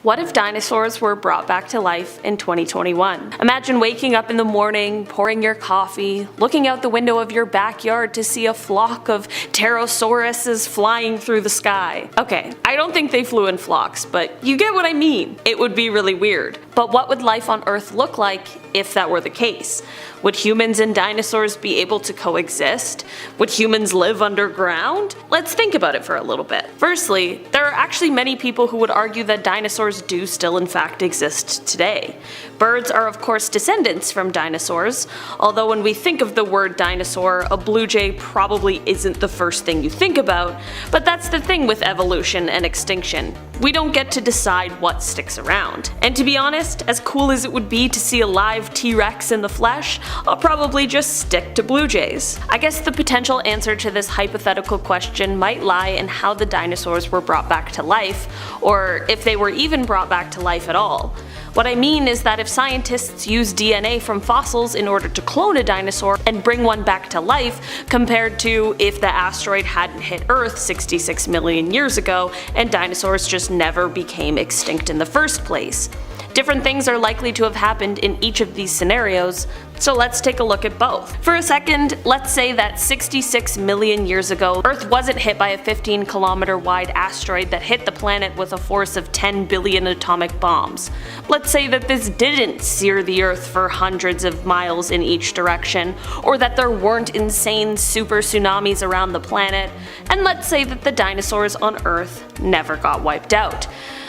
What if dinosaurs were brought back to life in 2021? Imagine waking up in the morning, pouring your coffee, looking out the window of your backyard to see a flock of pterosauruses flying through the sky. Okay, I don't think they flew in flocks, but you get what I mean. It would be really weird. But what would life on Earth look like if that were the case? Would humans and dinosaurs be able to coexist? Would humans live underground? Let's think about it for a little bit. Firstly, there are actually many people who would argue that dinosaurs do still in fact exist today. Birds are of course descendants from dinosaurs, although when we think of the word dinosaur, a blue jay probably isn't the first thing you think about, but that's the thing with evolution and extinction. We don't get to decide what sticks around. And to be honest, as cool as it would be to see a live T-Rex in the flesh, I'll probably just stick to blue jays. I guess the potential answer to this hypothetical question might lie in how the dinosaurs were brought back to life, or if they were even brought back to life at all. What I mean is that if scientists use DNA from fossils in order to clone a dinosaur and bring one back to life, compared to if the asteroid hadn't hit Earth 66 million years ago and dinosaurs just never became extinct in the first place. Different things are likely to have happened in each of these scenarios, so let's take a look at both. For a second, let's say that 66 million years ago, Earth wasn't hit by a 15-kilometer wide asteroid that hit the planet with a force of 10 billion atomic bombs. Let's say that this didn't sear the Earth for hundreds of miles in each direction, or that there weren't insane super tsunamis around the planet, and let's say that the dinosaurs on Earth never got wiped out.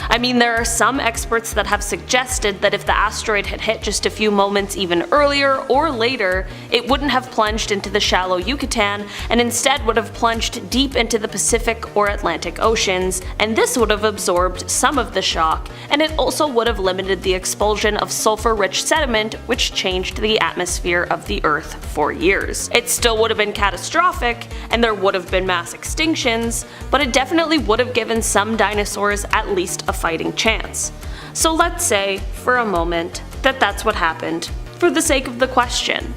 I mean, there are some experts that have suggested that if the asteroid had hit just a few moments even earlier or later, it wouldn't have plunged into the shallow Yucatan and instead would have plunged deep into the Pacific or Atlantic Oceans, and this would have absorbed some of the shock, and it also would have limited the expulsion of sulfur-rich sediment, which changed the atmosphere of the Earth for years. It still would have been catastrophic, and there would have been mass extinctions, but it definitely would have given some dinosaurs at least a fighting chance. So let's say, for a moment, that that's what happened, for the sake of the question.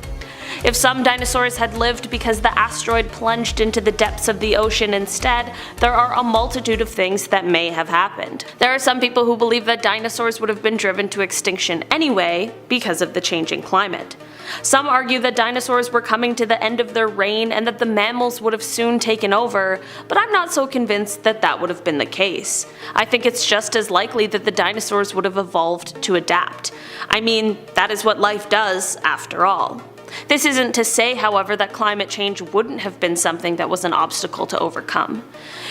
If some dinosaurs had lived because the asteroid plunged into the depths of the ocean instead, there are a multitude of things that may have happened. There are some people who believe that dinosaurs would have been driven to extinction anyway because of the changing climate. Some argue that dinosaurs were coming to the end of their reign and that the mammals would have soon taken over, but I'm not so convinced that that would have been the case. I think it's just as likely that the dinosaurs would have evolved to adapt. I mean, that is what life does, after all. This isn't to say, however, that climate change wouldn't have been something that was an obstacle to overcome.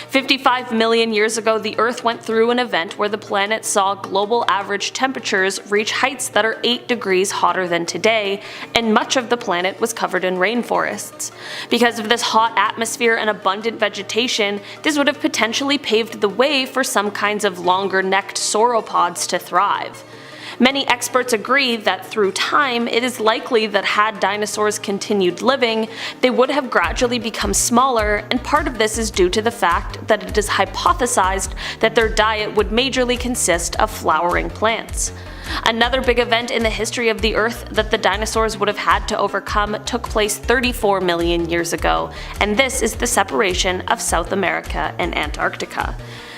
55 million years ago, the Earth went through an event where the planet saw global average temperatures reach heights that are 8 degrees hotter than today, and much of the planet was covered in rainforests. Because of this hot atmosphere and abundant vegetation, this would have potentially paved the way for some kinds of longer-necked sauropods to thrive. Many experts agree that through time, it is likely that had dinosaurs continued living, they would have gradually become smaller, and part of this is due to the fact that it is hypothesized that their diet would majorly consist of flowering plants. Another big event in the history of the Earth that the dinosaurs would have had to overcome took place 34 million years ago, and this is the separation of South America and Antarctica.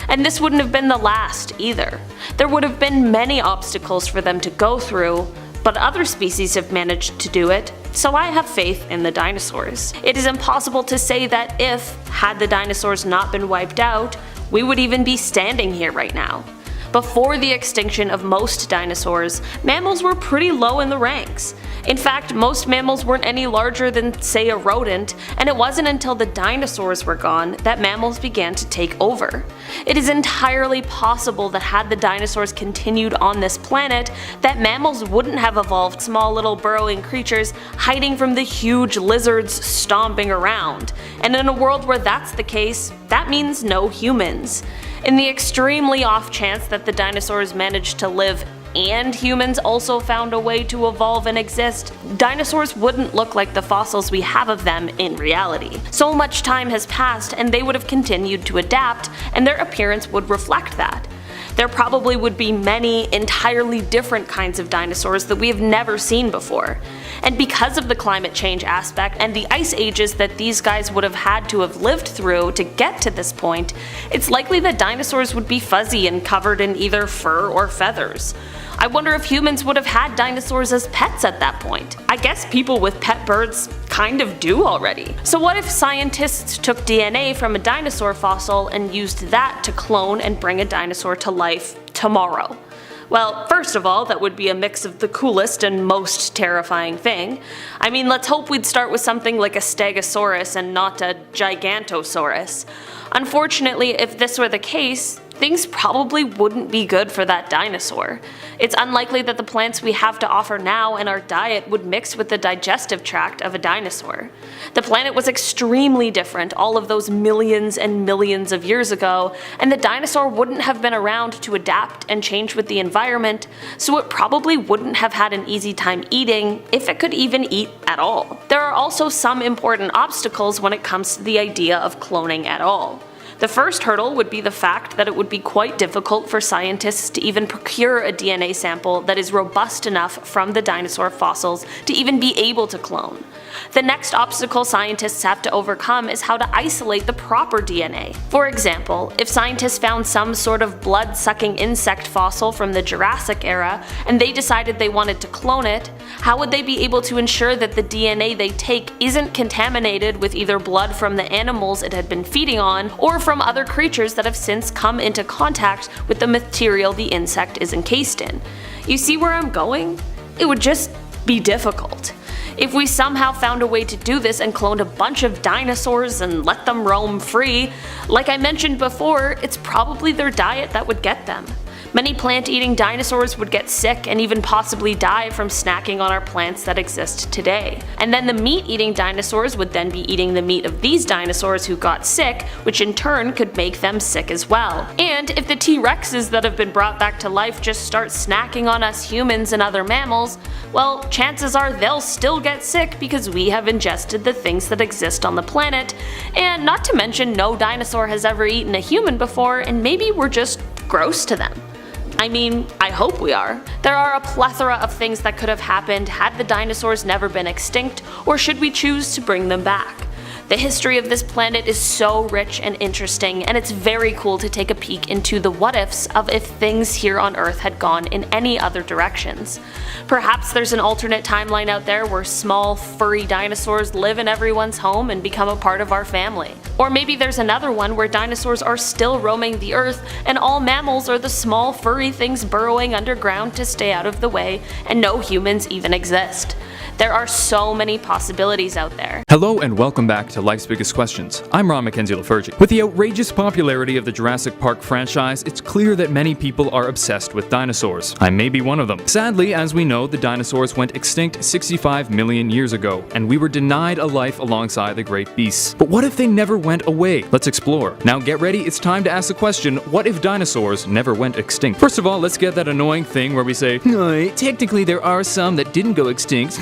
And this wouldn't have been the last either. There would have been many obstacles for them to go through, but other species have managed to do it, so I have faith in the dinosaurs. It is impossible to say that had the dinosaurs not been wiped out, we would even be standing here right now. Before the extinction of most dinosaurs, mammals were pretty low in the ranks. In fact, most mammals weren't any larger than, say, a rodent, and it wasn't until the dinosaurs were gone that mammals began to take over. It is entirely possible that had the dinosaurs continued on this planet, that mammals wouldn't have evolved small little burrowing creatures hiding from the huge lizards stomping around. And in a world where that's the case, that means no humans. In the extremely off chance that the dinosaurs managed to live and humans also found a way to evolve and exist, dinosaurs wouldn't look like the fossils we have of them in reality. So much time has passed and they would have continued to adapt, and their appearance would reflect that. There probably would be many entirely different kinds of dinosaurs that we have never seen before. And because of the climate change aspect and the ice ages that these guys would have had to have lived through to get to this point, it's likely that dinosaurs would be fuzzy and covered in either fur or feathers. I wonder if humans would have had dinosaurs as pets at that point. I guess people with pet birds kind of do already. So what if scientists took DNA from a dinosaur fossil and used that to clone and bring a dinosaur to life tomorrow? Well, first of all, that would be a mix of the coolest and most terrifying thing. I mean, let's hope we'd start with something like a Stegosaurus and not a Gigantosaurus. Unfortunately, if this were the case, things probably wouldn't be good for that dinosaur. It's unlikely that the plants we have to offer now in our diet would mix with the digestive tract of a dinosaur. The planet was extremely different all of those millions and millions of years ago, and the dinosaur wouldn't have been around to adapt and change with the environment, so it probably wouldn't have had an easy time eating, if it could even eat at all. There are also some important obstacles when it comes to the idea of cloning at all. The first hurdle would be the fact that it would be quite difficult for scientists to even procure a DNA sample that is robust enough from the dinosaur fossils to even be able to clone. The next obstacle scientists have to overcome is how to isolate the proper DNA. For example, if scientists found some sort of blood-sucking insect fossil from the Jurassic era and they decided they wanted to clone it, how would they be able to ensure that the DNA they take isn't contaminated with either blood from the animals it had been feeding on or from other creatures that have since come into contact with the material the insect is encased in? You see where I'm going? It would just be difficult. If we somehow found a way to do this and cloned a bunch of dinosaurs and let them roam free, like I mentioned before, it's probably their diet that would get them. Many plant-eating dinosaurs would get sick and even possibly die from snacking on our plants that exist today. And then the meat-eating dinosaurs would then be eating the meat of these dinosaurs who got sick, which in turn could make them sick as well. And if the T-Rexes that have been brought back to life just start snacking on us humans and other mammals, well, chances are they'll still get sick because we have ingested the things that exist on the planet, and not to mention no dinosaur has ever eaten a human before, and maybe we're just gross to them. I mean, I hope we are. There are a plethora of things that could have happened had the dinosaurs never been extinct, or should we choose to bring them back. The history of this planet is so rich and interesting, and it's very cool to take a peek into the what-ifs of if things here on Earth had gone in any other directions. Perhaps there's an alternate timeline out there where small, furry dinosaurs live in everyone's home and become a part of our family. Or maybe there's another one where dinosaurs are still roaming the Earth and all mammals are the small, furry things burrowing underground to stay out of the way, and no humans even exist. There are so many possibilities out there. Hello and welcome back to Life's Biggest Questions. I'm Ron Mackenzie Lafergie. With the outrageous popularity of the Jurassic Park franchise, it's clear that many people are obsessed with dinosaurs. I may be one of them. Sadly, as we know, the dinosaurs went extinct 65 million years ago, and we were denied a life alongside the great beasts. But what if they never went away? Let's explore. Now get ready, it's time to ask the question, what if dinosaurs never went extinct? First of all, let's get that annoying thing where we say, technically there are some that didn't go extinct.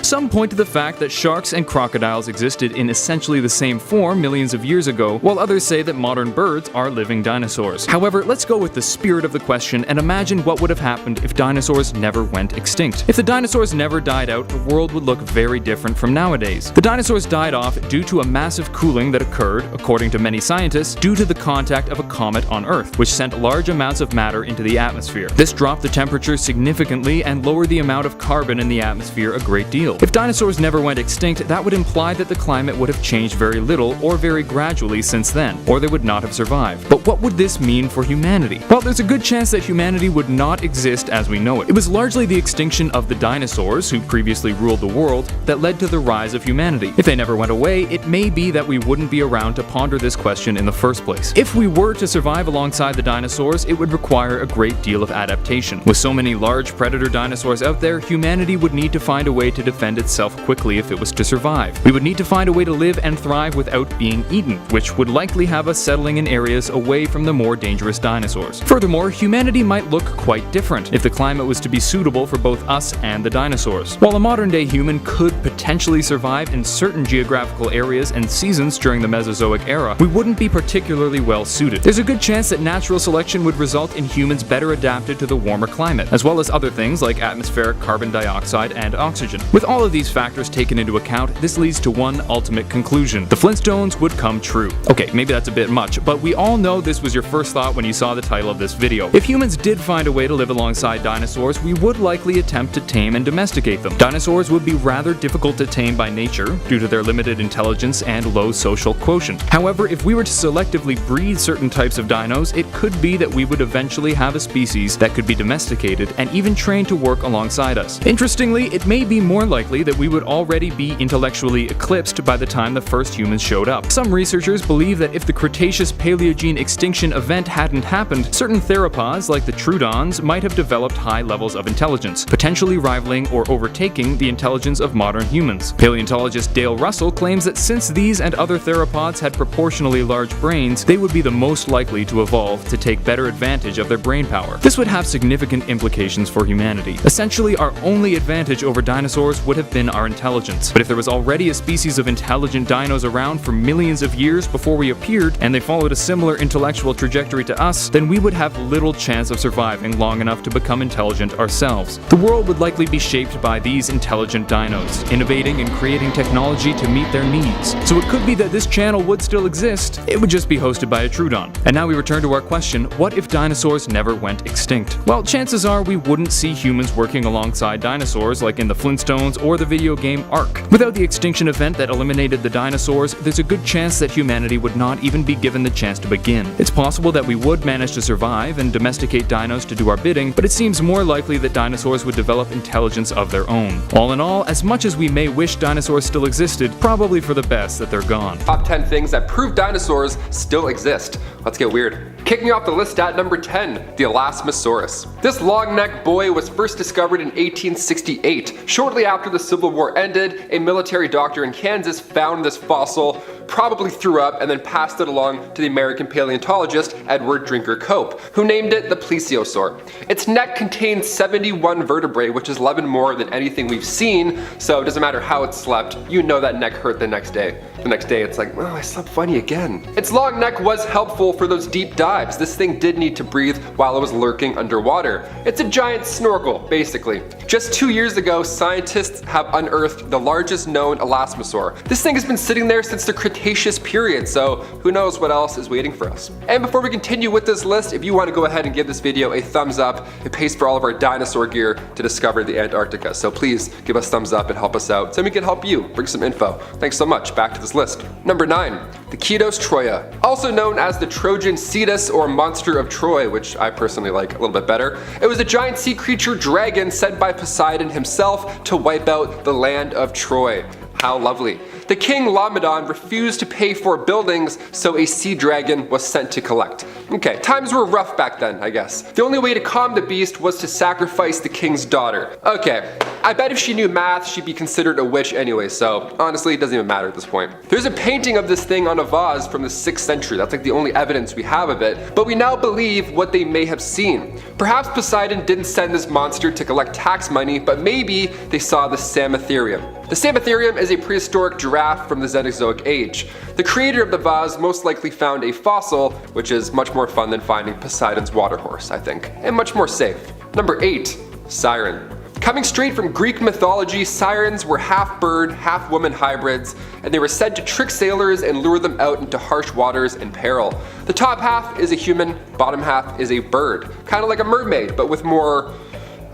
Some point to the fact that sharks and crocodiles existed in essentially the same form millions of years ago, while others say that modern birds are living dinosaurs. However, let's go with the spirit of the question and imagine what would have happened if dinosaurs never went extinct. If the dinosaurs never died out, the world would look very different from nowadays. The dinosaurs died off due to a massive cooling that occurred, according to many scientists, due to the contact of a comet on Earth, which sent large amounts of matter into the atmosphere. This dropped the temperature significantly and lowered the amount of carbon in the atmosphere a great deal. If dinosaurs never went extinct, that would imply that the climate would have changed very little or very gradually since then, or they would not have survived. But what would this mean for humanity? Well, there's a good chance that humanity would not exist as we know it. It was largely the extinction of the dinosaurs, who previously ruled the world, that led to the rise of humanity. If they never went away, it may be that we wouldn't be around to ponder this question in the first place. If we were to survive alongside the dinosaurs, it would require a great deal of adaptation. With so many large predator dinosaurs out there, humanity would need to find a way to defend itself quickly if it was to survive. We would need to find a way to live and thrive without being eaten, which would likely have us settling in areas away away from the more dangerous dinosaurs. Furthermore, humanity might look quite different if the climate was to be suitable for both us and the dinosaurs. While a modern-day human could potentially survive in certain geographical areas and seasons during the Mesozoic era, we wouldn't be particularly well suited. There's a good chance that natural selection would result in humans better adapted to the warmer climate, as well as other things like atmospheric carbon dioxide and oxygen. With all of these factors taken into account, this leads to one ultimate conclusion: the Flintstones would come true. Okay, maybe that's a bit much, but we all know this was your first thought when you saw the title of this video. If humans did find a way to live alongside dinosaurs, we would likely attempt to tame and domesticate them. Dinosaurs would be rather difficult to tame by nature due to their limited intelligence and low social quotient. However, if we were to selectively breed certain types of dinos, it could be that we would eventually have a species that could be domesticated and even trained to work alongside us. Interestingly, it may be more likely that we would already be intellectually eclipsed by the time the first humans showed up. Some researchers believe that if the Cretaceous-Paleogene extinction event hadn't happened, certain theropods like the troodons might have developed high levels of intelligence, potentially rivaling or overtaking the intelligence of modern humans. Paleontologist Dale Russell claims that since these and other theropods had proportionally large brains, they would be the most likely to evolve to take better advantage of their brain power. This would have significant implications for humanity. Essentially, our only advantage over dinosaurs would have been our intelligence. But if there was already a species of intelligent dinos around for millions of years before we appeared, and they followed a similar intellectual trajectory to us, then we would have little chance of surviving long enough to become intelligent ourselves. The world would likely be shaped by these intelligent dinos, innovating and creating technology to meet their needs. So it could be that this channel would still exist, it would just be hosted by a troodon. And now we return to our question: what if dinosaurs never went extinct? Well, chances are we wouldn't see humans working alongside dinosaurs like in the Flintstones or the video game Ark. Without the extinction event that eliminated the dinosaurs, there's a good chance that humanity would not even be given the chance to begin. It's possible that we would manage to survive and domesticate dinos to do our bidding, but it seems more likely that dinosaurs would develop intelligence of their own. All in all, as much as we may wish dinosaurs still existed, probably for the best that they're gone. Top 10 things that prove dinosaurs still exist. Let's get weird. Kicking off the list at number 10, the Elasmosaurus. This long-necked boy was first discovered in 1868. Shortly after the Civil War ended, a military doctor in Kansas found this fossil, probably threw up, and then passed it along to the American paleontologist Edward Drinker Cope, who named it the plesiosaur. Its neck contains 71 vertebrae, which is 11 more than anything we've seen, so it doesn't matter how it slept, you know that neck hurt the next day. The next day it's like, oh, I slept funny again. Its long neck was helpful for those deep dives. This thing did need to breathe while it was lurking underwater. It's a giant snorkel, basically. Just 2 years ago, scientists have unearthed the largest known elasmosaur. This thing has been sitting there since the Cretaceous period, so who knows what else is waiting for us. And before we continue with this list, if you want to go ahead and give this video a thumbs up, it pays for all of our dinosaur gear to discover the Antarctica. So please give us thumbs up and help us out so we can help you bring some info. Thanks so much. Back to this list. Number 9, the Ketos Troya. Also known as the Trojan Cetus or Monster of Troy, which I personally like a little bit better. It was a giant sea creature dragon sent by Poseidon himself to wipe out the land of Troy. How lovely. The king Laomedon refused to pay for buildings, so a sea dragon was sent to collect. Okay, times were rough back then, I guess. The only way to calm the beast was to sacrifice the king's daughter. Okay, I bet if she knew math, she'd be considered a witch anyway, so honestly, it doesn't even matter at this point. There's a painting of this thing on a vase from the 6th century. That's like the only evidence we have of it, but we now believe what they may have seen. Perhaps Poseidon didn't send this monster to collect tax money, but maybe they saw the Sammotherium. The Sammotherium is a prehistoric giraffe from the Cenozoic age. The creator of the vase most likely found a fossil, which is much more fun than finding Poseidon's water horse, I think, and much more safe. Number 8, siren. Coming straight from Greek mythology, sirens were half bird, half woman hybrids, and they were said to trick sailors and lure them out into harsh waters and peril. The top half is a human, bottom half is a bird. Kind of like a mermaid, but with more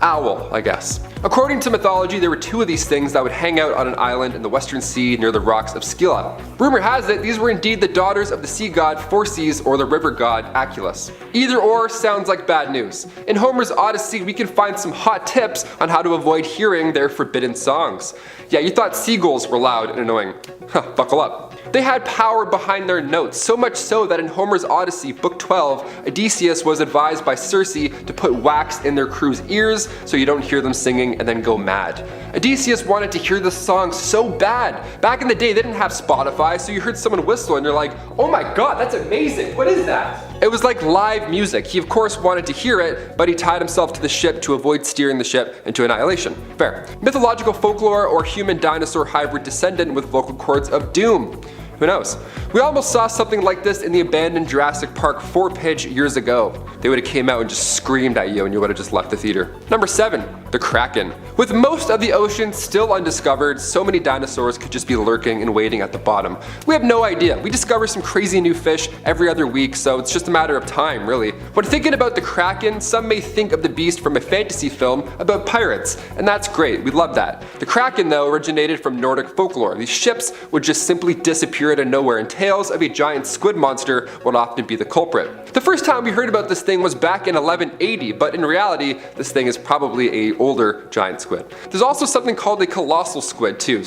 owl, I guess. According to mythology, there were 2 of these things that would hang out on an island in the Western Sea near the rocks of Scylla. Rumor has it these were indeed the daughters of the sea god Phorcys or the river god Aculus. Either or sounds like bad news. In Homer's Odyssey, we can find some hot tips on how to avoid hearing their forbidden songs. Yeah, you thought seagulls were loud and annoying. Huh, buckle up. They had power behind their notes, so much so that in Homer's Odyssey, Book 12, Odysseus was advised by Circe to put wax in their crew's ears so you don't hear them singing and then go mad. Odysseus wanted to hear the song so bad. Back in the day, they didn't have Spotify, so you heard someone whistle and you're like, oh my god, that's amazing, what is that? It was like live music. He of course wanted to hear it, but he tied himself to the ship to avoid steering the ship into annihilation. Fair. Mythological folklore or human dinosaur hybrid descendant with vocal cords of doom. Who knows? We almost saw something like this in the abandoned Jurassic Park 4-pitch years ago. They would have came out and just screamed at you and you would have just left the theater. Number 7. The Kraken. With most of the ocean still undiscovered, so many dinosaurs could just be lurking and waiting at the bottom. We have no idea. We discover some crazy new fish every other week, so it's just a matter of time, really. When thinking about the Kraken, some may think of the beast from a fantasy film about pirates, and that's great. We love that. The Kraken, though, originated from Nordic folklore. These ships would just simply disappear out of nowhere, and tales of a giant squid monster would often be the culprit. The first time we heard about this thing was back in 1180, but in reality, this thing is probably a older giant squid. There's also something called a colossal squid too,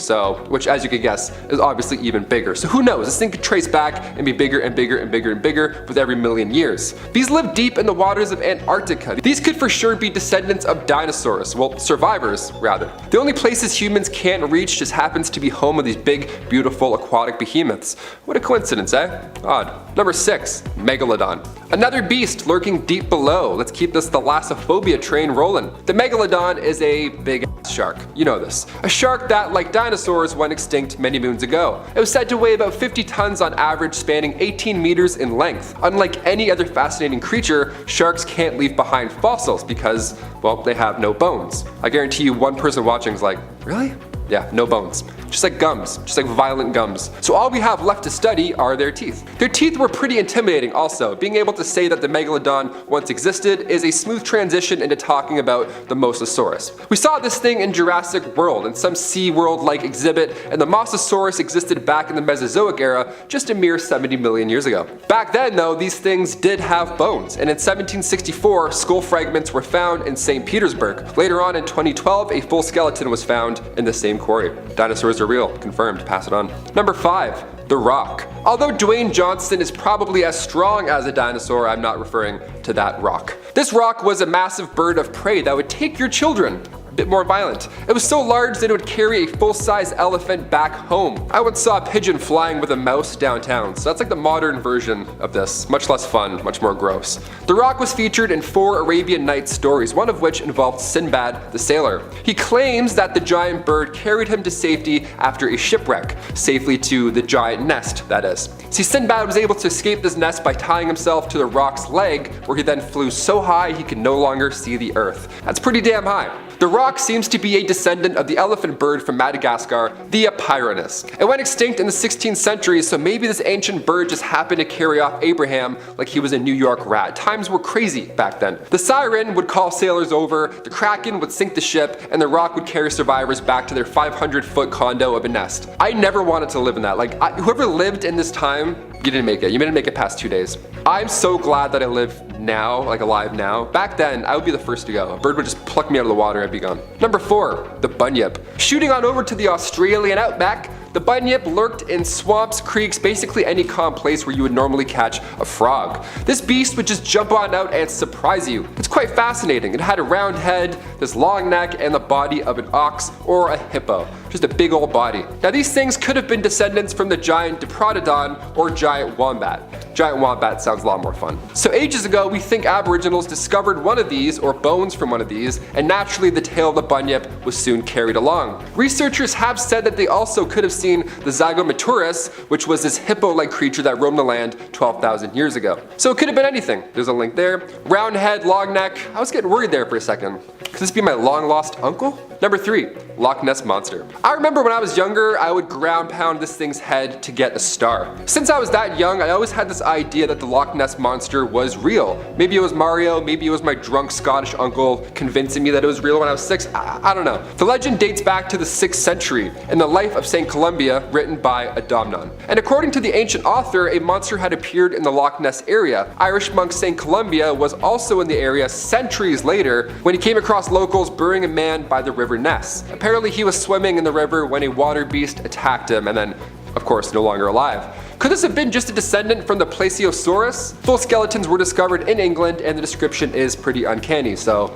which as you can guess, is obviously even bigger. So who knows, this thing could trace back and be bigger and bigger and bigger and bigger with every million years. These live deep in the waters of Antarctica. These could for sure be descendants of dinosaurs, well, survivors rather. The only places humans can't reach just happens to be home of these big, beautiful aquatic behemoths. What a coincidence, eh? Odd. Number 6, Megalodon. Another beast lurking deep below. Let's keep this thalassophobia train rolling. The Megalodon is a big shark. You know this. A shark that, like dinosaurs, went extinct many moons ago. It was said to weigh about 50 tons on average, spanning 18 meters in length. Unlike any other fascinating creature, sharks can't leave behind fossils because, well, they have no bones. I guarantee you one person watching is like, really? Yeah, no bones. Just like gums, just like violent gums. So all we have left to study are their teeth. Their teeth were pretty intimidating also. Being able to say that the Megalodon once existed is a smooth transition into talking about the Mosasaurus. We saw this thing in Jurassic World, in some SeaWorld-like exhibit, and the Mosasaurus existed back in the Mesozoic era, just a mere 70 million years ago. Back then though, these things did have bones, and in 1764, skull fragments were found in St. Petersburg. Later on in 2012, a full skeleton was found in the same quarry. Dinosaurs are real, confirmed, pass it on. Number 5, The Rock. Although Dwayne Johnson is probably as strong as a dinosaur, I'm not referring to that rock. This rock was a massive bird of prey that would take your children. A bit more violent. It was so large that it would carry a full-size elephant back home. I once saw a pigeon flying with a mouse downtown, so that's like the modern version of this. Much less fun, much more gross. The Rock was featured in 4 Arabian Nights stories, one of which involved Sinbad the sailor. He claims that the giant bird carried him to safety after a shipwreck, safely to the giant nest, that is. See, Sinbad was able to escape this nest by tying himself to the rock's leg, where he then flew so high he could no longer see the earth. That's pretty damn high. The rock seems to be a descendant of the elephant bird from Madagascar, the Epirus. It went extinct in the 16th century, so maybe this ancient bird just happened to carry off Abraham like he was a New York rat. Times were crazy back then. The siren would call sailors over, the Kraken would sink the ship, and the rock would carry survivors back to their 500-foot condo of a nest. I never wanted to live in that. Whoever lived in this time, you didn't make it. You didn't make it past 2 days. I'm so glad that I live now, alive now. Back then, I would be the first to go. A bird would just pluck me out of the water, I'd be gone. Number 4, the bunyip. Shooting on over to the Australian outback, the bunyip lurked in swamps, creeks, basically any calm place where you would normally catch a frog. This beast would just jump on out and surprise you. It's quite fascinating. It had a round head, this long neck, and the body of an ox or a hippo. Just a big old body. Now these things could have been descendants from the giant Diprotodon or giant wombat. Giant wombat sounds a lot more fun. So ages ago, we think Aboriginals discovered one of these, or bones from one of these, and naturally the tail of the bunyip was soon carried along. Researchers have said that they also could have seen the Zygomaturus, which was this hippo-like creature that roamed the land 12,000 years ago. So it could have been anything. There's a link there. Round head, long neck. I was getting worried there for a second. Could this be my long-lost uncle? Number 3, Loch Ness Monster. I remember when I was younger, I would ground pound this thing's head to get a star. Since I was that young, I always had this idea that the Loch Ness Monster was real. Maybe it was Mario, maybe it was my drunk Scottish uncle convincing me that it was real when I was 6, I don't know. The legend dates back to the 6th century in the life of St. Columba, written by Adamnan. And according to the ancient author, a monster had appeared in the Loch Ness area. Irish monk St. Columba was also in the area centuries later when he came across locals burying a man by the river Ness. Apparently he was swimming in the river when a water beast attacked him and then, of course, no longer alive. Could this have been just a descendant from the Plesiosaurus? Full skeletons were discovered in England and the description is pretty uncanny, so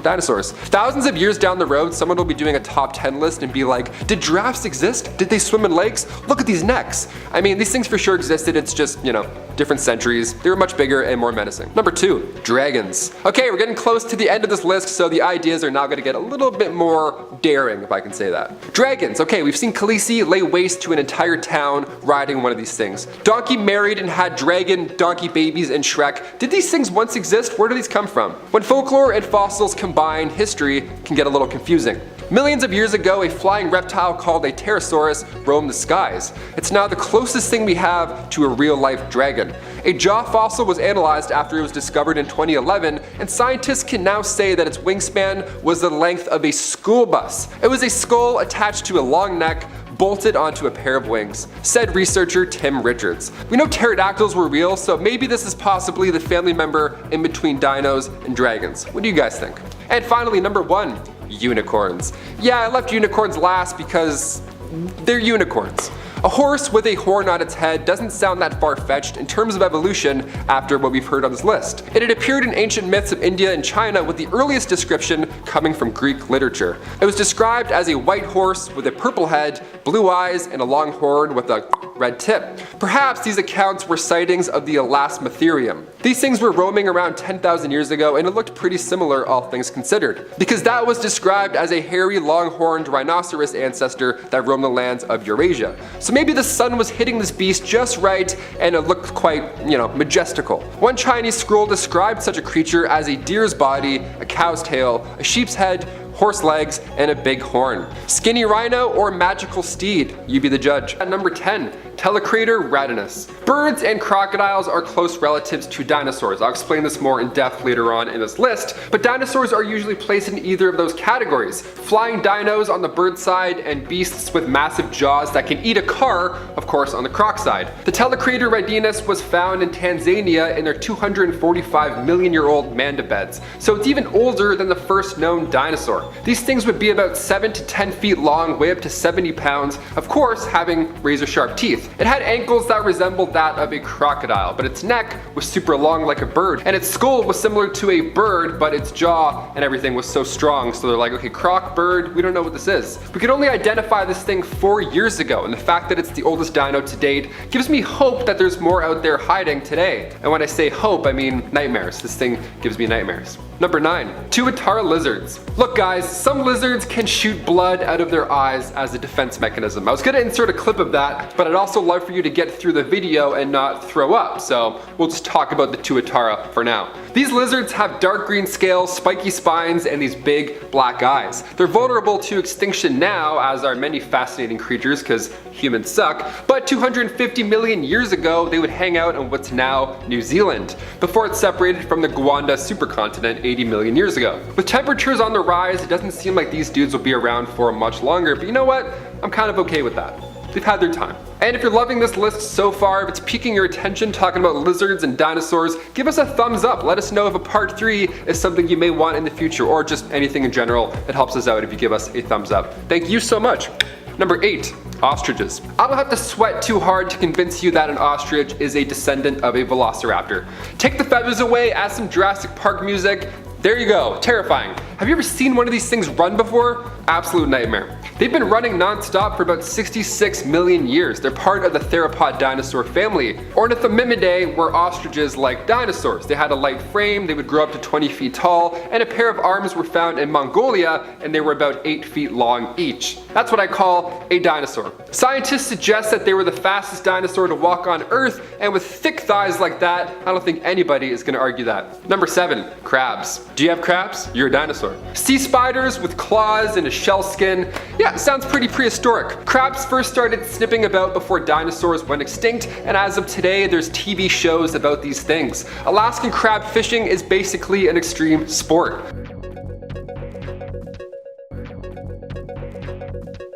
dinosaurs. Thousands of years down the road, someone will be doing a top 10 list and be like, did giraffes exist? Did they swim in lakes? Look at these necks. I mean, these things for sure existed, it's just, different centuries. They were much bigger and more menacing. Number 2, dragons. Okay, we're getting close to the end of this list, so the ideas are now gonna get a little bit more daring, if I can say that. Dragons, okay, we've seen Khaleesi lay waste to an entire town riding one of these things. Donkey married and had donkey babies in Shrek. Did these things once exist? Where do these come from? When folklore and fossils combine, history can get a little confusing. Millions of years ago, a flying reptile called a pterosaurs roamed the skies. It's now the closest thing we have to a real-life dragon. A jaw fossil was analyzed after it was discovered in 2011, and scientists can now say that its wingspan was the length of a school bus. It was a skull attached to a long neck, bolted onto a pair of wings, said researcher Tim Richards. We know pterodactyls were real, so maybe this is possibly the family member in between dinos and dragons. What do you guys think? And finally, number 1, unicorns. Yeah, I left unicorns last because they're unicorns. A horse with a horn on its head doesn't sound that far-fetched in terms of evolution after what we've heard on this list. It had appeared in ancient myths of India and China, with the earliest description coming from Greek literature. It was described as a white horse with a purple head, blue eyes, and a long horn with a red tip. Perhaps these accounts were sightings of the Elasmotherium. These things were roaming around 10,000 years ago, and it looked pretty similar, all things considered, because that was described as a hairy, long-horned rhinoceros ancestor that roamed the lands of Eurasia. So maybe the sun was hitting this beast just right, and it looked quite, majestical. One Chinese scroll described such a creature as a deer's body, a cow's tail, a sheep's head, horse legs, and a big horn. Skinny rhino or magical steed? You be the judge. At number 10, Telecrator radinus. Birds and crocodiles are close relatives to dinosaurs. I'll explain this more in depth later on in this list, but dinosaurs are usually placed in either of those categories. Flying dinos on the bird side and beasts with massive jaws that can eat a car, of course, on the croc side. The Telecrator radinus was found in Tanzania in their 245 million-year-old mandibeds, so it's even older than the first known dinosaur. These things would be about 7 to 10 feet long, weigh up to 70 pounds, of course having razor-sharp teeth. It had ankles that resembled that of a crocodile, but its neck was super long like a bird, and its skull was similar to a bird, but its jaw and everything was so strong, so they're like, okay, croc, bird, we don't know what this is. We could only identify this thing 4 years ago, and the fact that it's the oldest dino to date gives me hope that there's more out there hiding today. And when I say hope, I mean nightmares. This thing gives me nightmares. Number 9, tuatara lizards. Look guys, some lizards can shoot blood out of their eyes as a defense mechanism. I was gonna insert a clip of that, but I'd also love for you to get through the video and not throw up, so we'll just talk about the tuatara for now. These lizards have dark green scales, spiky spines, and these big black eyes. They're vulnerable to extinction now, as are many fascinating creatures because humans suck, but 250 million years ago they would hang out in what's now New Zealand, before it separated from the Gwanda supercontinent 80 million years ago. With temperatures on the rise, it doesn't seem like these dudes will be around for much longer, but you know what? I'm kind of okay with that. They've had their time. And if you're loving this list so far, if it's piquing your attention talking about lizards and dinosaurs, give us a thumbs up. Let us know if a part 3 is something you may want in the future, or just anything in general. It helps us out if you give us a thumbs up. Thank you so much. Number 8, ostriches. I don't have to sweat too hard to convince you that an ostrich is a descendant of a velociraptor. Take the feathers away, add some Jurassic Park music. There you go, terrifying. Have you ever seen one of these things run before? Absolute nightmare. They've been running non-stop for about 66 million years. They're part of the theropod dinosaur family. Ornithomimidae were ostriches like dinosaurs. They had a light frame, they would grow up to 20 feet tall, and a pair of arms were found in Mongolia, and they were about 8 feet long each. That's what I call a dinosaur. Scientists suggest that they were the fastest dinosaur to walk on Earth, and with thick thighs like that, I don't think anybody is gonna argue that. Number 7, crabs. Do you have crabs? You're a dinosaur. Sea spiders with claws and a shell skin. Yeah, sounds pretty prehistoric. Crabs first started snipping about before dinosaurs went extinct, and as of today, there's TV shows about these things. Alaskan crab fishing is basically an extreme sport.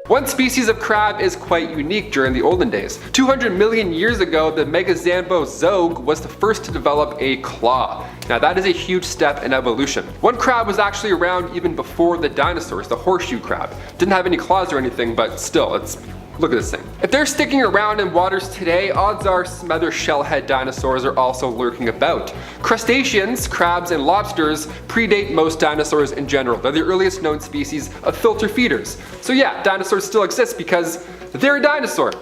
One species of crab is quite unique during the olden days. 200 million years ago, the Megazambozogue was the first to develop a claw. Now that is a huge step in evolution. One crab was actually around even before the dinosaurs, the horseshoe crab. Didn't have any claws or anything, but still, it's Look at this thing. If they're sticking around in waters today, odds are some other shellhead dinosaurs are also lurking about. Crustaceans, crabs, and lobsters predate most dinosaurs in general. They're the earliest known species of filter feeders. So yeah, dinosaurs still exist because they're a dinosaur.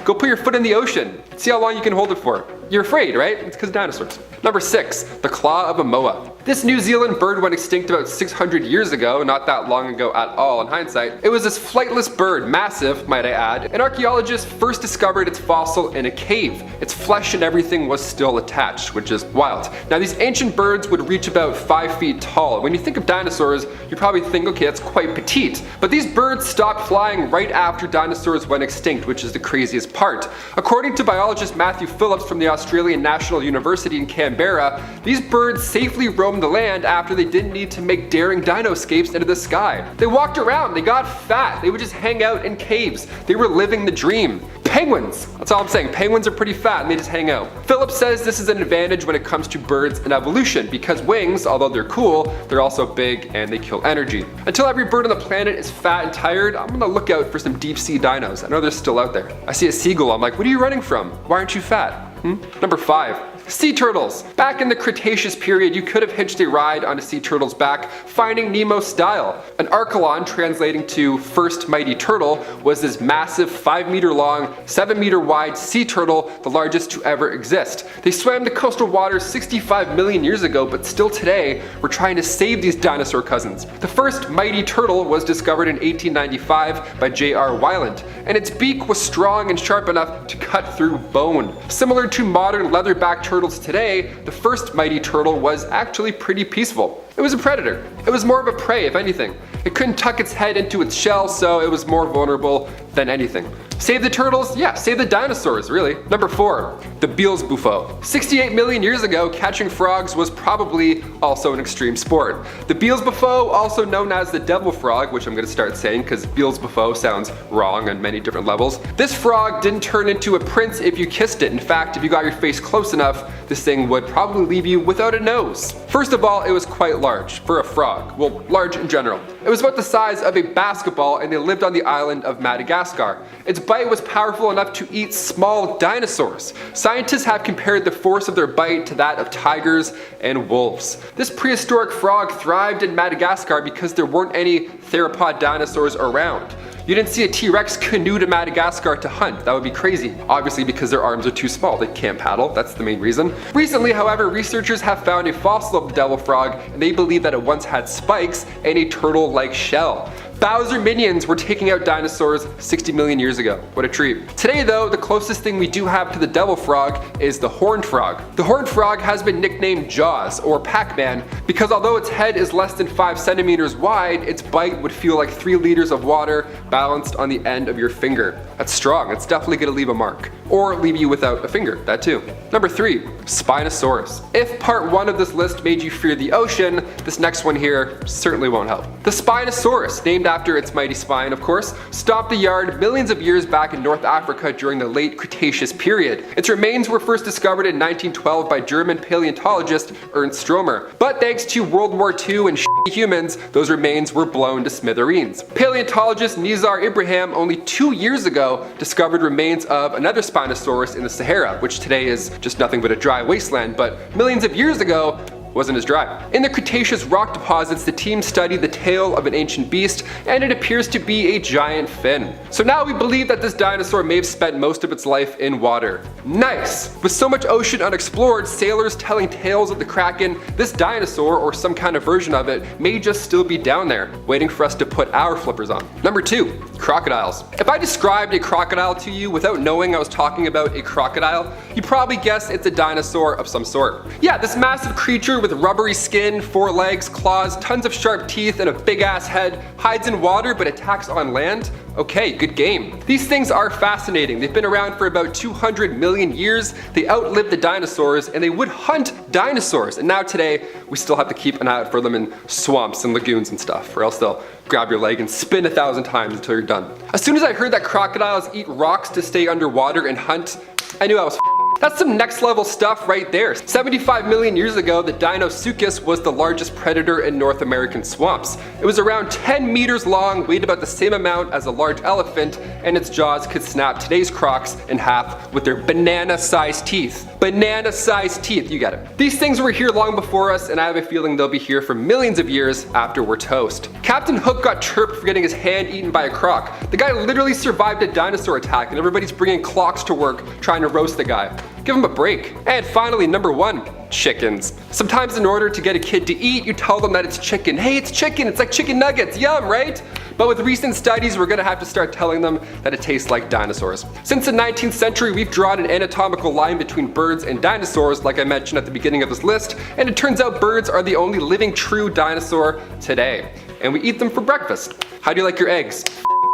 Go put your foot in the ocean. See how long you can hold it for. You're afraid, right? It's because of dinosaurs. Number 6, the claw of a moa. This New Zealand bird went extinct about 600 years ago, not that long ago at all in hindsight. It was this flightless bird, massive, might I add, and archaeologists first discovered its fossil in a cave. Its flesh and everything was still attached, which is wild. Now these ancient birds would reach about 5 feet tall. When you think of dinosaurs, you probably think, okay, that's quite petite. But these birds stopped flying right after dinosaurs went extinct, which is the craziest part. According to biologist Matthew Phillips from the Australian National University in Canberra, these birds safely roamed the land after they didn't need to make daring dino-escapes into the sky. They walked around, they got fat, they would just hang out in caves. They were living the dream. Penguins! That's all I'm saying. Penguins are pretty fat and they just hang out. Phillips says this is an advantage when it comes to birds and evolution because wings, although they're cool, they're also big and they kill energy. Until every bird on the planet is fat and tired, I'm gonna look out for some deep sea dinos. I know they're still out there. I see a seagull, I'm like, what are you running from? Why aren't you fat? Number 5. Sea turtles. Back in the Cretaceous period, you could have hitched a ride on a sea turtle's back, Finding Nemo style. An archelon, translating to first mighty turtle, was this massive 5-meter long, 7-meter wide sea turtle, the largest to ever exist. They swam the coastal waters 65 million years ago, but still today, we're trying to save these dinosaur cousins. The first mighty turtle was discovered in 1895 by J.R. Wyland, and its beak was strong and sharp enough to cut through bone. Similar to modern leatherback turtles today, the first mighty turtle was actually pretty peaceful. It was a predator. It was more of a prey, if anything. It couldn't tuck its head into its shell, so it was more vulnerable than anything. Save the turtles? Yeah, save the dinosaurs, really. Number 4, the Beals buffo. 68 million years ago, catching frogs was probably also an extreme sport. The Beals buffo, also known as the devil frog, which I'm going to start saying because Beals buffo sounds wrong on many different levels. This frog didn't turn into a prince if you kissed it. In fact, if you got your face close enough, this thing would probably leave you without a nose. First of all, it was quite large for a frog. Well, large in general. It was about the size of a basketball and they lived on the island of Madagascar. Its bite was powerful enough to eat small dinosaurs. Scientists have compared the force of their bite to that of tigers and wolves. This prehistoric frog thrived in Madagascar because there weren't any theropod dinosaurs around. You didn't see a T-Rex canoe to Madagascar to hunt. That would be crazy. Obviously because their arms are too small. They can't paddle. That's the main reason. Recently, however, researchers have found a fossil of the devil frog and they believe that it once had spikes and a turtle-like shell. Bowser minions were taking out dinosaurs 60 million years ago. What a treat. Today though, the closest thing we do have to the devil frog is the horned frog. The horned frog has been nicknamed Jaws or Pac-Man because although its head is less than 5 centimeters wide, its bite would feel like 3 liters of water balanced on the end of your finger. That's strong. It's definitely going to leave a mark. Or leave you without a finger. That too. Number 3, Spinosaurus. If part 1 of this list made you fear the ocean, this next one here certainly won't help. The Spinosaurus, named after its mighty spine, of course, stomped the yard millions of years back in North Africa during the late Cretaceous period. Its remains were first discovered in 1912 by German paleontologist Ernst Stromer. But thanks to World War II and humans, those remains were blown to smithereens. Paleontologist Nizar Ibrahim only 2 years ago discovered remains of another Spinosaurus in the Sahara, which today is just nothing but a dry wasteland, but millions of years ago wasn't as dry. In the Cretaceous rock deposits, the team studied the tail of an ancient beast, and it appears to be a giant fin. So now we believe that this dinosaur may have spent most of its life in water. Nice! With so much ocean unexplored, sailors telling tales of the Kraken, this dinosaur, or some kind of version of it, may just still be down there, waiting for us to put our flippers on. Number 2, crocodiles. If I described a crocodile to you without knowing I was talking about a crocodile, you probably guess it's a dinosaur of some sort. Yeah, this massive creature with rubbery skin, 4 legs, claws, tons of sharp teeth, and a big ass head, hides in water but attacks on land? Okay, good game. These things are fascinating. They've been around for about 200 million years. They outlived the dinosaurs and they would hunt dinosaurs. And now today, we still have to keep an eye out for them in swamps and lagoons and stuff, or else they'll grab your leg and spin 1,000 times until you're done. As soon as I heard that crocodiles eat rocks to stay underwater and hunt, I knew I was That's some next level stuff right there. 75 million years ago, the Dinosaurs was the largest predator in North American swamps. It was around 10 meters long, weighed about the same amount as a large elephant, and its jaws could snap today's crocs in half with their banana-sized teeth. Banana-sized teeth, you get it. These things were here long before us, and I have a feeling they'll be here for millions of years after we're toast. Captain Hook got chirped for getting his hand eaten by a croc. The guy literally survived a dinosaur attack, and everybody's bringing clocks to work trying to roast the guy. Give him a break. And finally, number 1, chickens. Sometimes in order to get a kid to eat, you tell them that it's chicken. Hey, it's chicken, it's like chicken nuggets, yum, right? But with recent studies, we're gonna have to start telling them that it tastes like dinosaurs. Since the 19th century, we've drawn an anatomical line between birds and dinosaurs, like I mentioned at the beginning of this list, and it turns out birds are the only living true dinosaur today. And we eat them for breakfast. How do you like your eggs?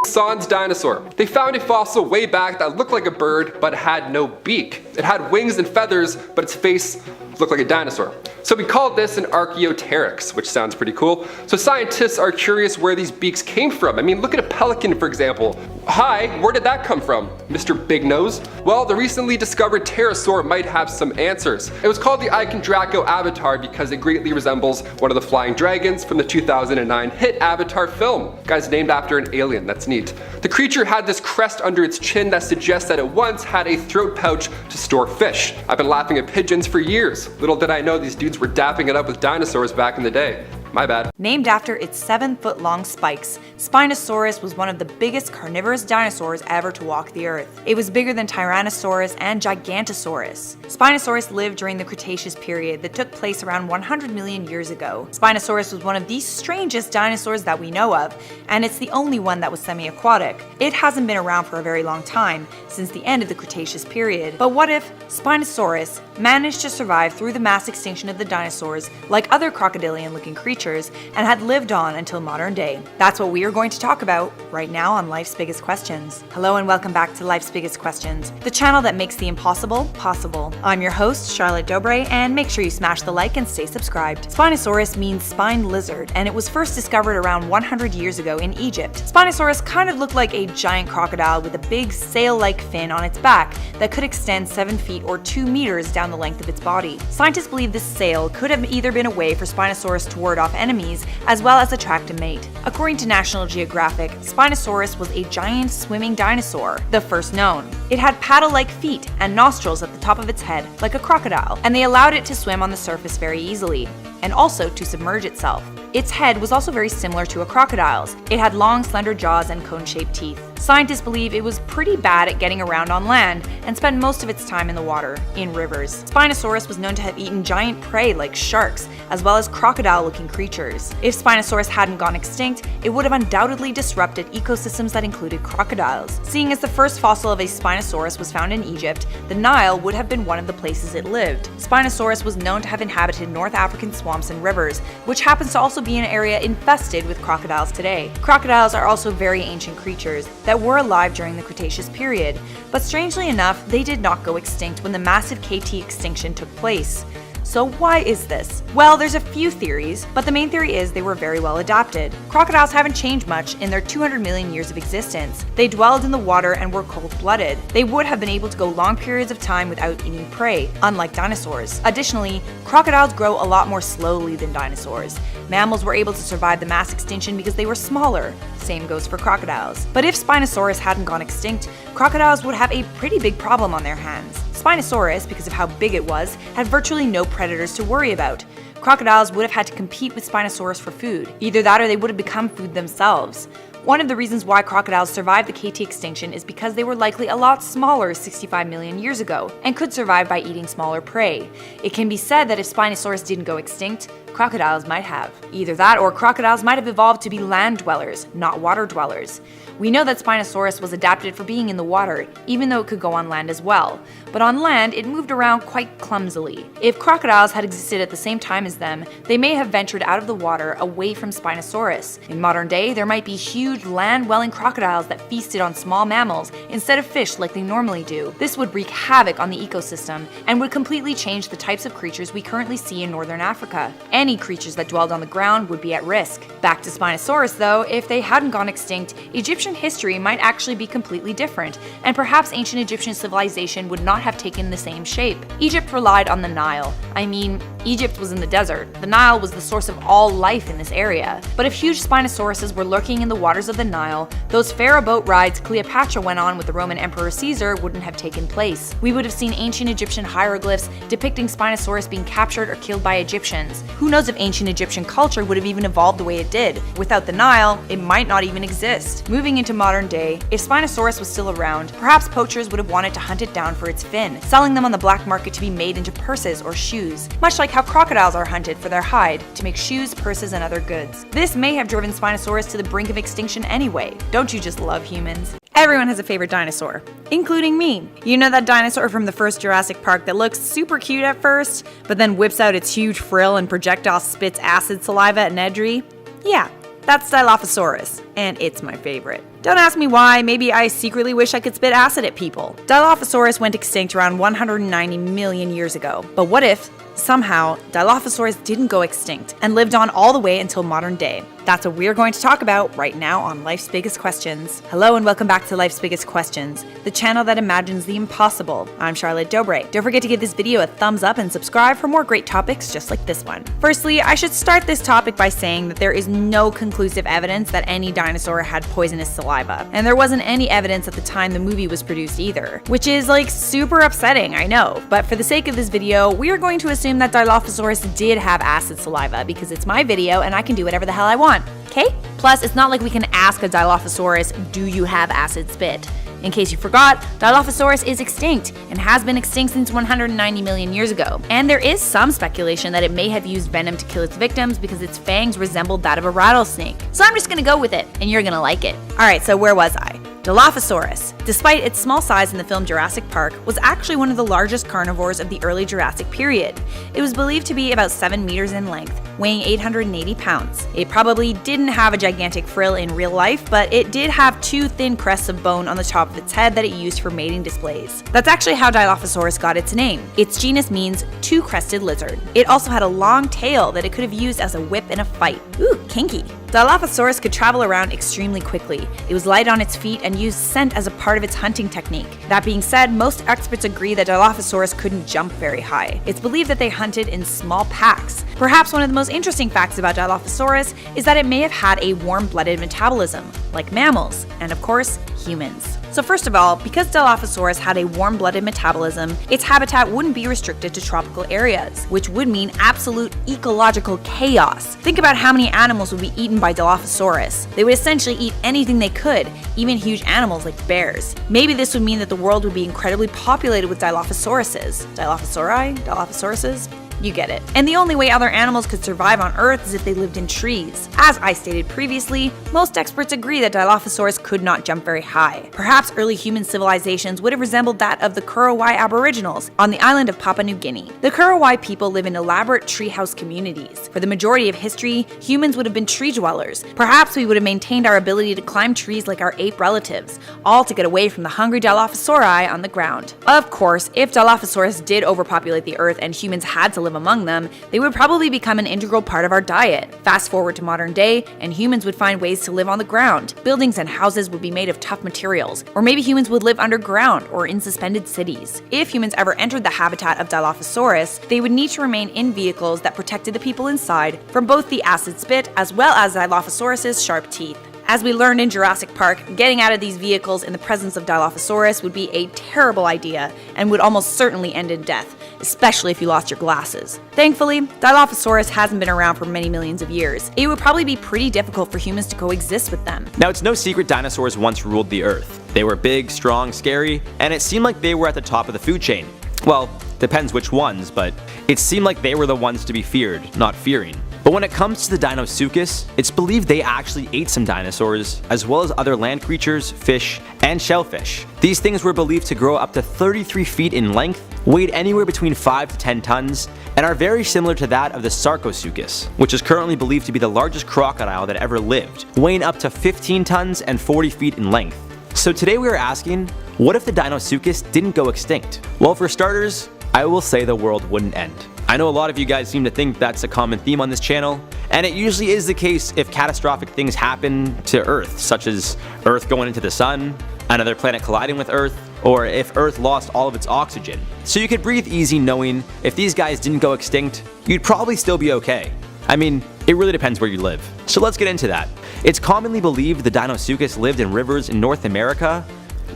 Sans dinosaur. They found a fossil way back that looked like a bird but had no beak. It had wings and feathers, but its face looked like a dinosaur. So we called this an Archaeopteryx, which sounds pretty cool. So scientists are curious where these beaks came from. I mean, look at a pelican, for example. Hi, where did that come from, Mr. Big Nose? Well, the recently discovered pterosaur might have some answers. It was called the Draco avatar because it greatly resembles one of the flying dragons from the 2009 hit Avatar film. Guy's named after an alien, that's neat. The creature had this crest under its chin that suggests that it once had a throat pouch to store fish. I've been laughing at pigeons for years. Little did I know these dudes were dapping it up with dinosaurs back in the day. My bad. Named after its 7-foot-long spikes, Spinosaurus was one of the biggest carnivorous dinosaurs ever to walk the earth. It was bigger than Tyrannosaurus and Gigantosaurus. Spinosaurus lived during the Cretaceous period that took place around 100 million years ago. Spinosaurus was one of the strangest dinosaurs that we know of, and it's the only one that was semi-aquatic. It hasn't been around for a very long time, since the end of the Cretaceous period. But what if Spinosaurus managed to survive through the mass extinction of the dinosaurs, like other crocodilian-looking creatures, and had lived on until modern day? That's what we are going to talk about right now on Life's Biggest Questions. Hello and welcome back to Life's Biggest Questions, the channel that makes the impossible possible. I'm your host, Charlotte Dobre, and make sure you smash the like and stay subscribed. Spinosaurus means spined lizard, and it was first discovered around 100 years ago in Egypt. Spinosaurus kind of looked like a giant crocodile with a big sail-like fin on its back that could extend 7 feet or 2 meters down the length of its body. Scientists believe this sail could have either been a way for Spinosaurus to ward off enemies, as well as attract a mate. According to National Geographic, Spinosaurus was a giant swimming dinosaur, the first known. It had paddle-like feet and nostrils at the top of its head, like a crocodile, and they allowed it to swim on the surface very easily, and also to submerge itself. Its head was also very similar to a crocodile's. It had long, slender jaws and cone-shaped teeth. Scientists believe it was pretty bad at getting around on land and spent most of its time in the water, in rivers. Spinosaurus was known to have eaten giant prey like sharks, as well as crocodile-looking creatures. If Spinosaurus hadn't gone extinct, it would have undoubtedly disrupted ecosystems that included crocodiles. Seeing as the first fossil of a Spinosaurus was found in Egypt, the Nile would have been one of the places it lived. Spinosaurus was known to have inhabited North African swamps and rivers, which happens to also be an area infested with crocodiles today. Crocodiles are also very ancient creatures that were alive during the Cretaceous period, but strangely enough, they did not go extinct when the massive KT extinction took place. So why is this? Well, there's a few theories, but the main theory is they were very well adapted. Crocodiles haven't changed much in their 200 million years of existence. They dwelled in the water and were cold-blooded. They would have been able to go long periods of time without eating prey, unlike dinosaurs. Additionally, crocodiles grow a lot more slowly than dinosaurs. Mammals were able to survive the mass extinction because they were smaller. Same goes for crocodiles. But if Spinosaurus hadn't gone extinct, crocodiles would have a pretty big problem on their hands. Spinosaurus, because of how big it was, had virtually no predators to worry about. Crocodiles would have had to compete with Spinosaurus for food. Either that or they would have become food themselves. One of the reasons why crocodiles survived the KT extinction is because they were likely a lot smaller 65 million years ago and could survive by eating smaller prey. It can be said that if Spinosaurus didn't go extinct, crocodiles might have. Either that or crocodiles might have evolved to be land dwellers, not water dwellers. We know that Spinosaurus was adapted for being in the water, even though it could go on land as well. But on land, it moved around quite clumsily. If crocodiles had existed at the same time as them, they may have ventured out of the water away from Spinosaurus. In modern day, there might be huge land-dwelling crocodiles that feasted on small mammals instead of fish like they normally do. This would wreak havoc on the ecosystem and would completely change the types of creatures we currently see in northern Africa. any creatures that dwelled on the ground would be at risk. Back to Spinosaurus though, if they hadn't gone extinct, Egyptian history might actually be completely different, and perhaps ancient Egyptian civilization would not have taken the same shape. Egypt relied on the Nile. I mean, Egypt was in the desert. The Nile was the source of all life in this area. But if huge Spinosauruses were lurking in the waters of the Nile, those pharaoh boat rides Cleopatra went on with the Roman Emperor Caesar wouldn't have taken place. We would have seen ancient Egyptian hieroglyphs depicting Spinosaurus being captured or killed by Egyptians. Who knows if ancient Egyptian culture would have even evolved the way it did? Without the Nile, it might not even exist. Moving into modern day, if Spinosaurus was still around, perhaps poachers would have wanted to hunt it down for its fin, selling them on the black market to be made into purses or shoes, much like how crocodiles are hunted for their hide to make shoes, purses, and other goods. This may have driven Spinosaurus to the brink of extinction anyway. Don't you just love humans? Everyone has a favorite dinosaur, including me. You know that dinosaur from the first Jurassic Park that looks super cute at first, but then whips out its huge frill and projectile spits acid saliva at Nedry? Yeah, that's Dilophosaurus, and it's my favorite. Don't ask me why, maybe I secretly wish I could spit acid at people. Dilophosaurus went extinct around 190 million years ago, but what if, somehow, Dilophosaurus didn't go extinct and lived on all the way until modern day? That's what we're going to talk about right now on Life's Biggest Questions. Hello and welcome back to Life's Biggest Questions, the channel that imagines the impossible. I'm Charlotte Dobre. Don't forget to give this video a thumbs up and subscribe for more great topics just like this one. Firstly, I should start this topic by saying that there is no conclusive evidence that any dinosaur had poisonous saliva, and there wasn't any evidence at the time the movie was produced either, which is like super upsetting, I know, but for the sake of this video, we are going to assume that Dilophosaurus did have acid saliva because it's my video and I can do whatever the hell I want. Okay? Plus, it's not like we can ask a Dilophosaurus, do you have acid spit? In case you forgot, Dilophosaurus is extinct and has been extinct since 190 million years ago. And there is some speculation that it may have used venom to kill its victims because its fangs resembled that of a rattlesnake. So I'm just gonna go with it, and you're gonna like it. Alright, so where was I? Dilophosaurus, despite its small size in the film Jurassic Park, was actually one of the largest carnivores of the early Jurassic period. It was believed to be about 7 meters in length, weighing 880 pounds. It probably didn't have a gigantic frill in real life, but it did have 2 thin crests of bone on the top of its head that it used for mating displays. That's actually how Dilophosaurus got its name. Its genus means two-crested lizard. It also had a long tail that it could have used as a whip in a fight. Ooh, kinky. Dilophosaurus could travel around extremely quickly. It was light on its feet and used scent as a part of its hunting technique. That being said, most experts agree that Dilophosaurus couldn't jump very high. It's believed that they hunted in small packs. Perhaps one of the most interesting facts about Dilophosaurus is that it may have had a warm-blooded metabolism, like mammals, and of course, humans. So first of all, because Dilophosaurus had a warm-blooded metabolism, its habitat wouldn't be restricted to tropical areas, which would mean absolute ecological chaos. Think about how many animals would be eaten by Dilophosaurus. They would essentially eat anything they could, even huge animals like bears. Maybe this would mean that the world would be incredibly populated with Dilophosauruses. Dilophosauri? Dilophosauruses? You get it. And the only way other animals could survive on Earth is if they lived in trees. As I stated previously, most experts agree that Dilophosaurus could not jump very high. Perhaps early human civilizations would have resembled that of the Kurawai Aboriginals on the island of Papua New Guinea. The Kurawai people live in elaborate treehouse communities. For the majority of history, humans would have been tree dwellers. Perhaps we would have maintained our ability to climb trees like our ape relatives, all to get away from the hungry Dilophosauri on the ground. Of course, if Dilophosaurus did overpopulate the Earth and humans had to live among them, they would probably become an integral part of our diet. Fast forward to modern day, and humans would find ways to live on the ground. Buildings and houses would be made of tough materials, or maybe humans would live underground or in suspended cities. If humans ever entered the habitat of Dilophosaurus, they would need to remain in vehicles that protected the people inside from both the acid spit as well as Dilophosaurus's sharp teeth. As we learned in Jurassic Park, getting out of these vehicles in the presence of Dilophosaurus would be a terrible idea and would almost certainly end in death, especially if you lost your glasses. Thankfully, Dilophosaurus hasn't been around for many millions of years. It would probably be pretty difficult for humans to coexist with them. Now, it's no secret dinosaurs once ruled the Earth. They were big, strong, scary, and it seemed like they were at the top of the food chain. Well, depends which ones, but it seemed like they were the ones to be feared, not fearing. But when it comes to the Deinosuchus, it's believed they actually ate some dinosaurs, as well as other land creatures, fish, and shellfish. These things were believed to grow up to 33 feet in length, weighed anywhere between 5 to 10 tons, and are very similar to that of the Sarcosuchus, which is currently believed to be the largest crocodile that ever lived, weighing up to 15 tons and 40 feet in length. So today we are asking, what if the Deinosuchus didn't go extinct? Well, for starters, I will say the world wouldn't end. I know a lot of you guys seem to think that's a common theme on this channel, and it usually is the case if catastrophic things happen to Earth, such as Earth going into the sun, another planet colliding with Earth, or if Earth lost all of its oxygen. So you could breathe easy knowing if these guys didn't go extinct, you'd probably still be okay. I mean, it really depends where you live. So let's get into that. It's commonly believed the Dinosaurs lived in rivers in North America,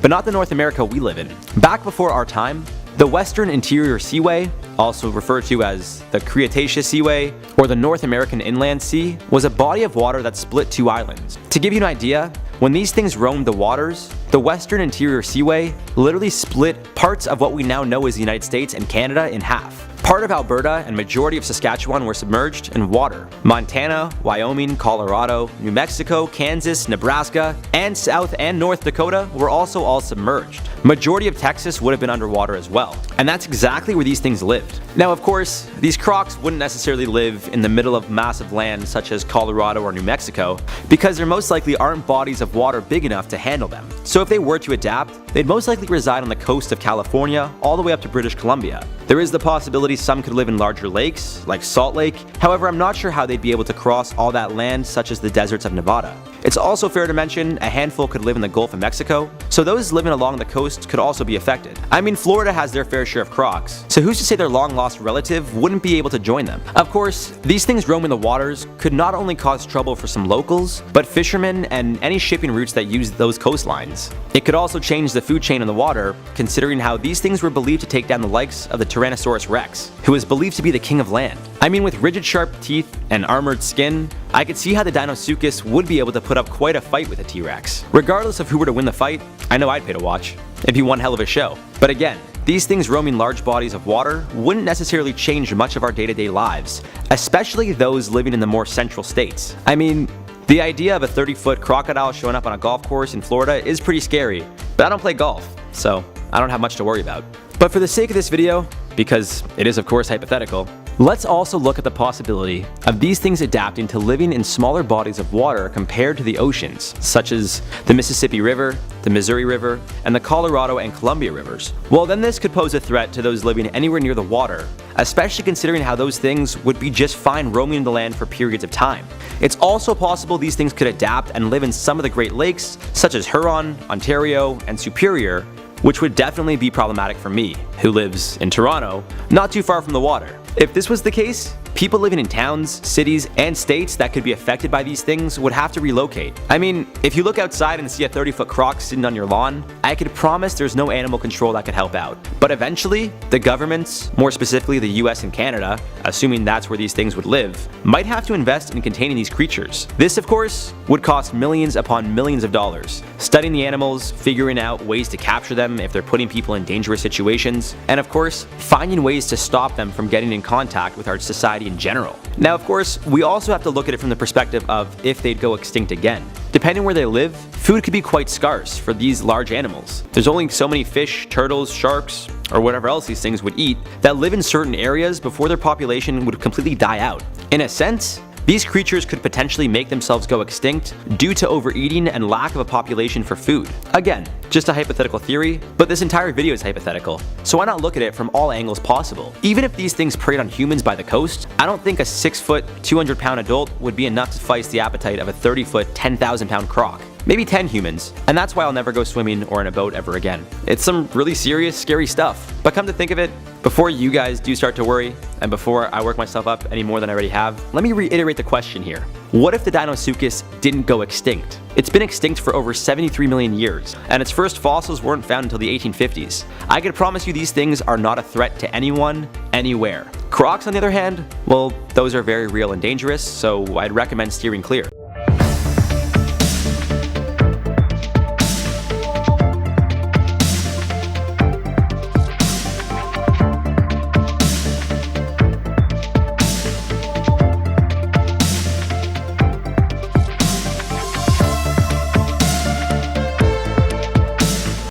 but not the North America we live in. Back before our time, the Western Interior Seaway, also referred to as the Cretaceous Seaway or the North American Inland Sea, was a body of water that split two islands. To give you an idea, when these things roamed the waters, the Western Interior Seaway literally split parts of what we now know as the United States and Canada in half. Part of Alberta and majority of Saskatchewan were submerged in water. Montana, Wyoming, Colorado, New Mexico, Kansas, Nebraska, and South and North Dakota were also all submerged. Majority of Texas would have been underwater as well. And that's exactly where these things lived. Now of course, these crocs wouldn't necessarily live in the middle of massive land such as Colorado or New Mexico, because there most likely aren't bodies of water big enough to handle them. So if they were to adapt, they'd most likely reside on the coast of California all the way up to British Columbia. There is the possibility some could live in larger lakes, like Salt Lake, however I'm not sure how they'd be able to cross all that land such as the deserts of Nevada. It's also fair to mention a handful could live in the Gulf of Mexico, so those living along the coast could also be affected. I mean, Florida has their fair share of crocs, so who's to say their long lost relative wouldn't be able to join them? Of course, these things roaming the waters could not only cause trouble for some locals, but fishermen and any shipping routes that use those coastlines. It could also change the food chain in the water, considering how these things were believed to take down the likes of the Tyrannosaurus rex, who is believed to be the king of land. I mean, with rigid sharp teeth and armored skin, I could see how the Dinosaurs would be able to put up quite a fight with a T-Rex. Regardless of who were to win the fight, I know I'd pay to watch. It'd be one hell of a show. But again, these things roaming large bodies of water wouldn't necessarily change much of our day-to-day lives, especially those living in the more central states. I mean, the idea of a 30-foot crocodile showing up on a golf course in Florida is pretty scary, but I don't play golf, so I don't have much to worry about. But for the sake of this video, because it is of course hypothetical, let's also look at the possibility of these things adapting to living in smaller bodies of water compared to the oceans, such as the Mississippi River, the Missouri River, and the Colorado and Columbia rivers. Well, then this could pose a threat to those living anywhere near the water, especially considering how those things would be just fine roaming the land for periods of time. It's also possible these things could adapt and live in some of the Great Lakes, such as Huron, Ontario, and Superior, which would definitely be problematic for me, who lives in Toronto, not too far from the water. If this was the case, people living in towns, cities, and states that could be affected by these things would have to relocate. I mean, if you look outside and see a 30-foot croc sitting on your lawn, I could promise there's no animal control that could help out. But eventually, the governments, more specifically the US and Canada, assuming that's where these things would live, might have to invest in containing these creatures. This, of course, would cost millions upon millions of dollars. Studying the animals, figuring out ways to capture them if they're putting people in dangerous situations, and of course, finding ways to stop them from getting in contact with our society in general. Now, of course, we also have to look at it from the perspective of if they'd go extinct again. Depending where they live, food could be quite scarce for these large animals. There's only so many fish, turtles, sharks, or whatever else these things would eat that live in certain areas before their population would completely die out. In a sense, these creatures could potentially make themselves go extinct due to overeating and lack of a population for food. Again, just a hypothetical theory, but this entire video is hypothetical, so why not look at it from all angles possible? Even if these things preyed on humans by the coast, I don't think a 6-foot, 200-pound adult would be enough to feist the appetite of a 30-foot, 10,000-pound croc. Maybe 10 humans, and that's why I'll never go swimming or in a boat ever again. It's some really serious, scary stuff. But come to think of it, before you guys do start to worry, and before I work myself up any more than I already have, let me reiterate the question here. What if the Dinosaurs didn't go extinct? It's been extinct for over 73 million years, and its first fossils weren't found until the 1850s. I can promise you these things are not a threat to anyone, anywhere. Crocs, on the other hand, well, those are very real and dangerous, so I'd recommend steering clear.